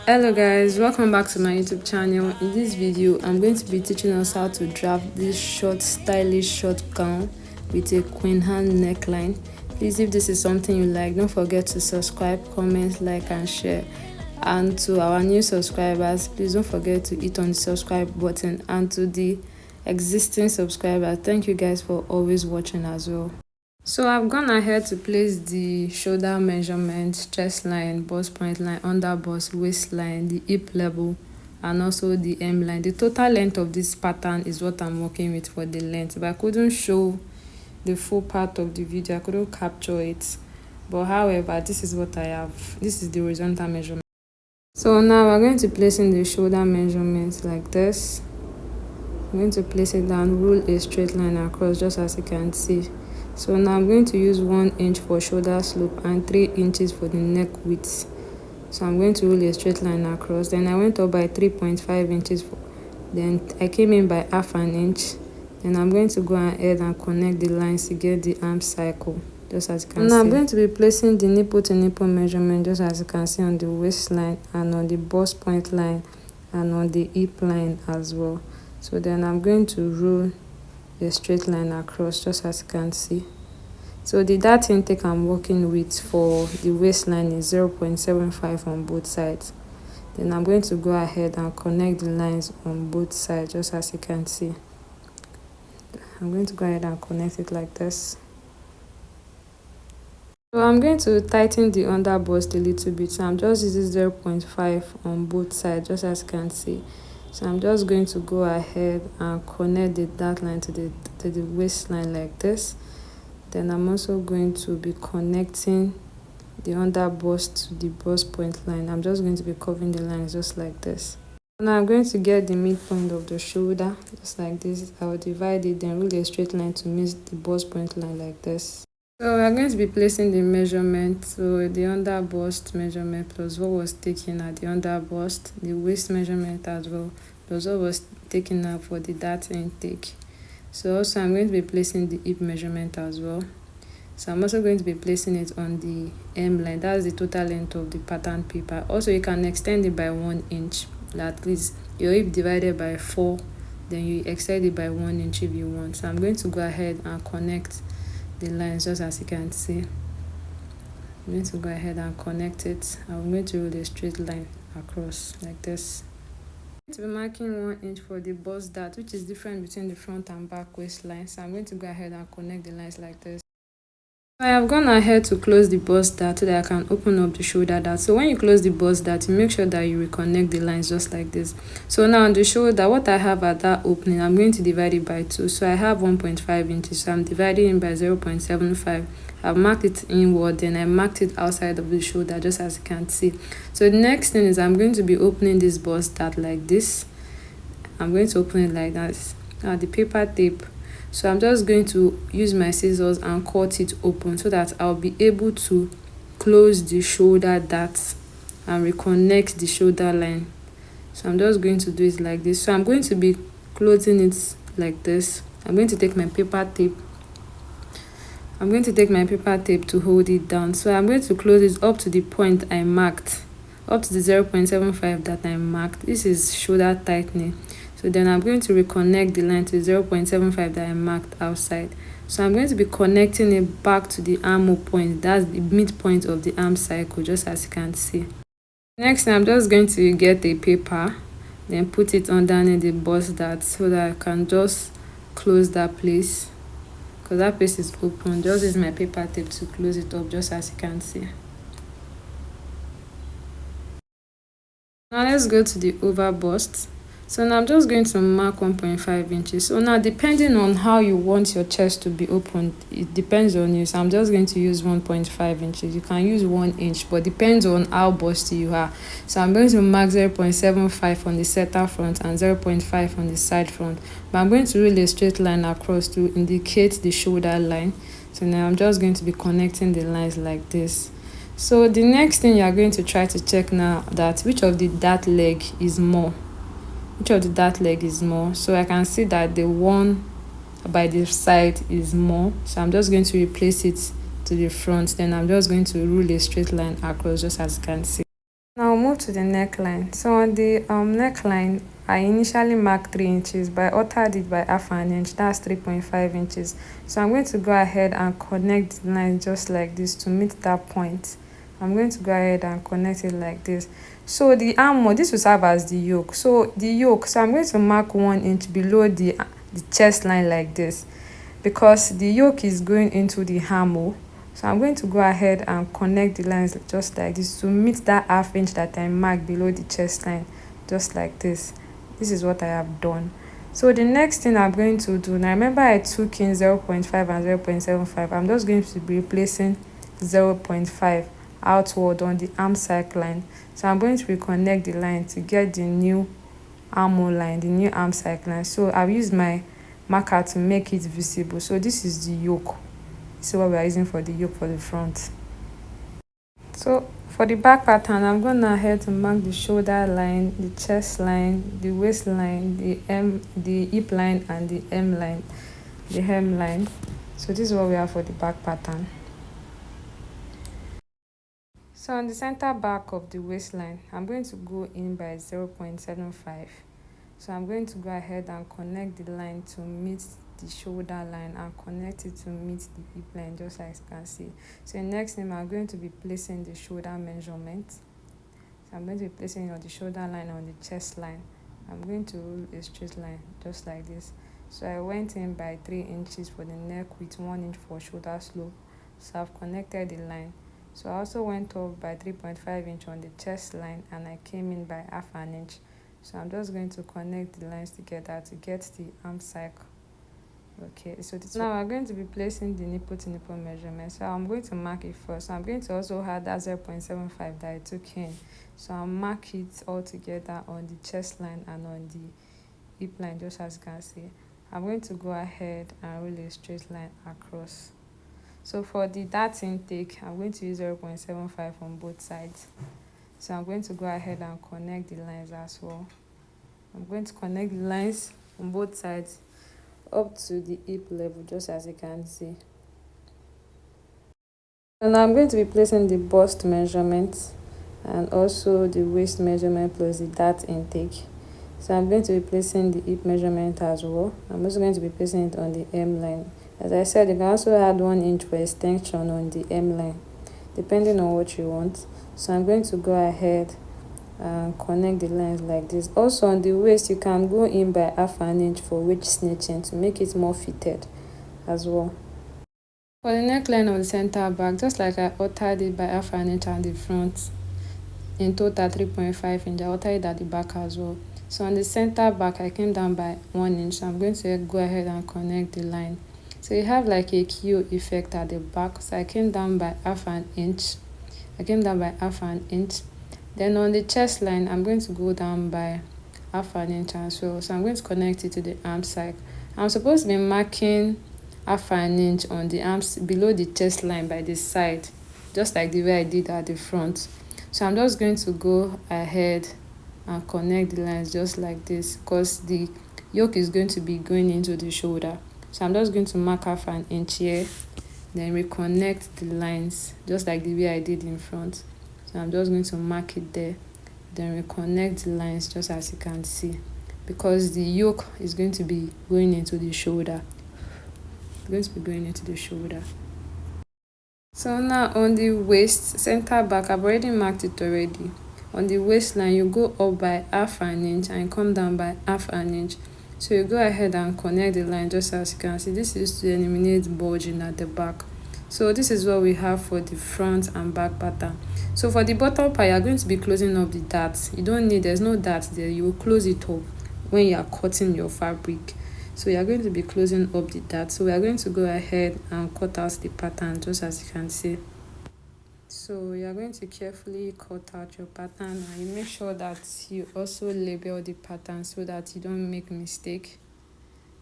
Hello guys, welcome back to my YouTube channel. In this video I'm going to be teaching us how to draft this short stylish short gown with a queen hand neckline. Please, if this is something you like, don't forget to subscribe, comment, like and share. And to our new subscribers, please don't forget to hit on the subscribe button. And to the existing subscribers, thank you guys for always watching as well. So I've gone ahead to place the shoulder measurement, chest line, bust point line, under bust, waistline, the hip level, and also the hem line. The total length of this pattern is what I'm working with for the length, but I couldn't show the full part of the video. I couldn't capture it, but however, this is what I have. This is the horizontal measurement. So now we're going to place in the shoulder measurement like this. I'm going to place it down, rule a straight line across, just as you can see. So now I'm going to use 1 inch for shoulder slope and 3 inches for the neck width. So I'm going to rule a straight line across. Then I went up by 3.5 inches. Then I came in by half an inch. Then I'm going to go ahead and connect the lines to get the arm cycle, just as you can see. Now I'm going to be placing the nipple to nipple measurement, just as you can see, on the waistline and on the bust point line and on the hip line as well. So then I'm going to rule a straight line across, just as you can see. So the dart intake I'm working with for the waistline is 0.75 on both sides. Then I'm going to go ahead and connect the lines on both sides, just as you can see. I'm going to go ahead and connect it like this. So I'm going to tighten the under bust a little bit. So I'm just using 0.5 on both sides, just as you can see. So I'm just going to go ahead and connect the dart line to the waistline like this. Then I'm also going to be connecting the under bust to the bust point line. I'm just going to be covering the lines just like this. Now I'm going to get the midpoint of the shoulder just like this. I will divide it, then rule a straight line to meet the bust point line like this. So we're going to be placing the measurement. So the under bust measurement plus what was taken at the under bust, the waist measurement as well, plus what was taken out for the dart intake. So also I'm going to be placing the hip measurement as well. So I'm also going to be placing it on the hem line. That's the total length of the pattern paper. Also, you can extend it by 1 inch. At least your hip divided by 4, then you extend it by 1 inch if you want. So I'm going to go ahead and connect the lines, just as you can see. I'm going to go ahead and connect it. I'm going to roll a straight line across like this. I'm going to be marking 1 inch for the bust dart, which is different between the front and back waistline. So I'm going to go ahead and connect the lines like this. I have gone ahead to close the bust dart so that I can open up the shoulder dart. So when you close the bust dart, you make sure that you reconnect the lines just like this. So now on the shoulder, what I have at that opening, I'm going to divide it by 2. So I have 1.5 inches. So I'm dividing it by 0.75. I've marked it inward, then I marked it outside of the shoulder, just as you can see. So the next thing is I'm going to be opening this bust dart like this. I'm going to open it like that. Now the paper tape. So I'm just going to use my scissors and cut it open so that I'll be able to close the shoulder dart and reconnect the shoulder line. So I'm just going to do it like this. So I'm going to be closing it like this. I'm going to take my paper tape. I'm going to take my paper tape to hold it down. So I'm going to close it up to the point I marked, up to the 0.75 that I marked. This is shoulder tightening. So then I'm going to reconnect the line to 0.75 that I marked outside. So I'm going to be connecting it back to the armhole point. That's the midpoint of the arm cycle, just as you can see. Next, I'm just going to get a paper, then put it underneath the bust dart so that I can just close that place. Because that place is open. Just use my paper tape to close it up, just as you can see. Now let's go to the over bust. So now I'm just going to mark 1.5 inches. So now, depending on how you want your chest to be opened, it depends on you. So I'm just going to use 1.5 inches. You can use 1 inch, but depends on how busty you are. So I'm going to mark 0.75 on the center front and 0.5 on the side front. But I'm going to rule a straight line across to indicate the shoulder line. So now I'm just going to be connecting the lines like this. So the next thing you are going to try to check now, that which of the dart leg is more. Which of the dart leg is more. So I can see that the one by the side is more. So I'm just going to replace it to the front. Then I'm just going to rule a straight line across, just as you can see. Now move to the neckline. So on the neckline, I initially marked 3 inches, but I altered it by half an inch. That's 3.5 inches. So I'm going to go ahead and connect the line just like this to meet that point. I'm going to go ahead and connect it like this. So the armhole, this will serve as the yoke. So the yoke, so I'm going to mark 1 inch below the chest line like this, because the yoke is going into the armhole. So I'm going to go ahead and connect the lines just like this to meet that half inch that I marked below the chest line, just like this. This is what I have done. So the next thing I'm going to do, now remember I took in 0.5 and 0.75. I'm just going to be replacing 0.5 outward on the arm side line. So I'm going to reconnect the line to get the new armhole line, the new arm side line. So I've used my marker to make it visible. So this is the yoke. This is what we are using for the yoke for the front. So for the back pattern, I'm going ahead to mark the shoulder line, the chest line, the waist line, the hip line, and the hem line. So this is what we have for the back pattern. So on the center back of the waistline, I'm going to go in by 0.75. So I'm going to go ahead and connect the line to meet the shoulder line and connect it to meet the hip line, just as you can see. So next thing, I'm going to be placing the shoulder measurement. So I'm going to be placing it on the shoulder line and on the chest line. I'm going to rule a straight line just like this. So I went in by 3 inches for the neck with 1 inch for shoulder slope. So I've connected the line. So I also went up by 3.5 inch on the chest line, and I came in by half an inch. So I'm just going to connect the lines together to get the arm cycle. Okay, so now we're going to be placing the nipple to nipple measurement. So I'm going to mark it first. So I'm going to also add that 0.75 that I took in. So I'll mark it all together on the chest line and on the hip line, just as you can see. I'm going to go ahead and roll a straight line across. So for the dart intake, I'm going to use 0.75 on both sides. So I'm going to go ahead and connect the lines as well. I'm going to connect the lines on both sides up to the hip level, just as you can see. And I'm going to be placing the bust measurement and also the waist measurement plus the dart intake. So I'm going to be placing the hip measurement as well. I'm also going to be placing it on the hem line. As I said, you can also add 1 inch for extension on the hem line, depending on what you want. So I'm going to go ahead and connect the lines like this. Also on the waist, you can go in by half an inch for waist snitching to make it more fitted as well. For the neckline of the center back, just like I altered it by half an inch at the front, in total 3.5 inch, I altered it at the back as well. So on the center back, I came down by 1 inch. So I'm going to go ahead and connect the line. So you have like a Q effect at the back. So I came down by half an inch. Then on the chest line, I'm going to go down by half an inch as well. So I'm going to connect it to the arm side. I'm supposed to be marking half an inch on the arms below the chest line by the side, just like the way I did at the front. So I'm just going to go ahead and connect the lines just like this, because the yoke is going to be going into the shoulder. So I'm just going to mark half an inch here, then reconnect the lines just like the way I did in front. So I'm just going to mark it there, then reconnect the lines just as you can see, because the yoke is going to be going into the shoulder. So now on the waist center back, I've already marked it already. On the waistline, you go up by half an inch and come down by half an inch. So you go ahead and connect the line just as you can see. This is to eliminate bulging at the back. So this is what we have for the front and back pattern. So for the bottom part, you are going to be closing up the darts. There's no dart there. You will close it up when you are cutting your fabric. So you are going to be closing up the dart. So we are going to go ahead and cut out the pattern just as you can see. So you are going to carefully cut out your pattern, and you make sure that you also label the pattern so that you don't make mistake.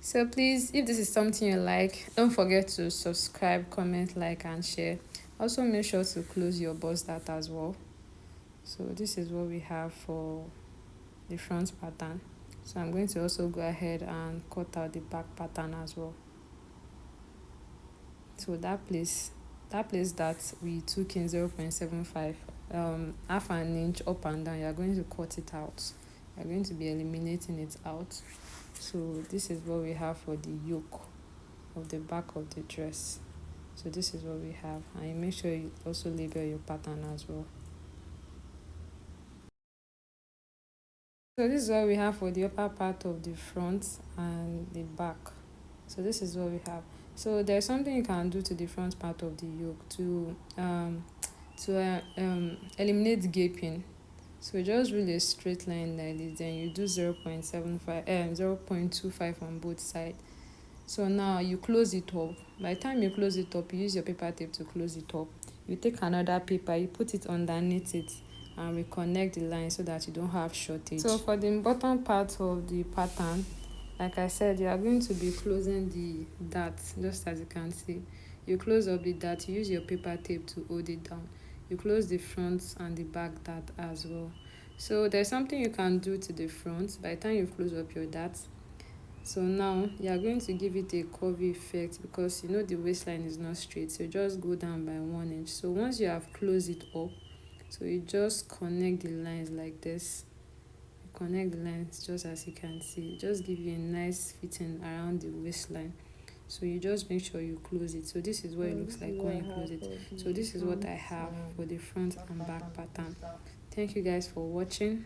So please, if this is something you like, don't forget to subscribe, comment, like, and share. Also make sure to close your bust dart as well. So this is what we have for the front pattern. So I'm going to also go ahead and cut out the back pattern as well. So that place that we took in 0.75, half an inch up and down, you're going to cut it out. You're going to be eliminating it out. So this is what we have for the yoke of the back of the dress. So this is what we have, and you make sure you also label your pattern as well. So this is what we have for the upper part of the front and the back. So this is what we have. So there's something you can do to the front part of the yoke to eliminate gaping. So just really a straight line like this, then you do 0.25 on both sides. So now you close it up. By the time you close it up, you use your paper tape to close it up. You take another paper, you put it underneath it, and reconnect the line so that you don't have shortage. So for the bottom part of the pattern, like I said, you are going to be closing the dart, just as you can see. You close up the dart, you use your paper tape to hold it down. You close the front and the back dart as well. So there's something you can do to the front by the time you close up your dart. So now you are going to give it a curvy effect, because you know the waistline is not straight, so just go down by 1 inch. So once you have closed it up, so you just connect the lines like this. You connect the lines just as you can see, just give you a nice fitting around the waistline. So you just make sure you close it. So this is what it looks like when you close it. So this is what I have for the front and back pattern. Thank you guys for watching.